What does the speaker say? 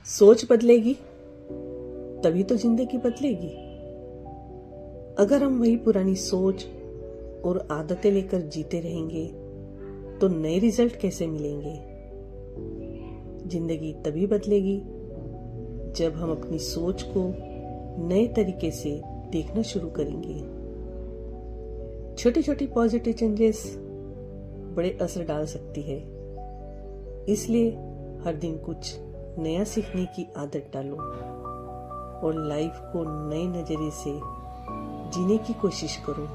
सोच बदलेगी तभी तो जिंदगी बदलेगी। अगर हम वही पुरानी सोच और आदतें लेकर जीते रहेंगे तो नए रिजल्ट कैसे मिलेंगे। जिंदगी तभी बदलेगी जब हम अपनी सोच को नए तरीके से देखना शुरू करेंगे। छोटी छोटी पॉजिटिव चेंजेस बड़े असर डाल सकती है, इसलिए हर दिन कुछ नया सीखने की आदत डालो और लाइफ को नए नजरिए से जीने की कोशिश करो।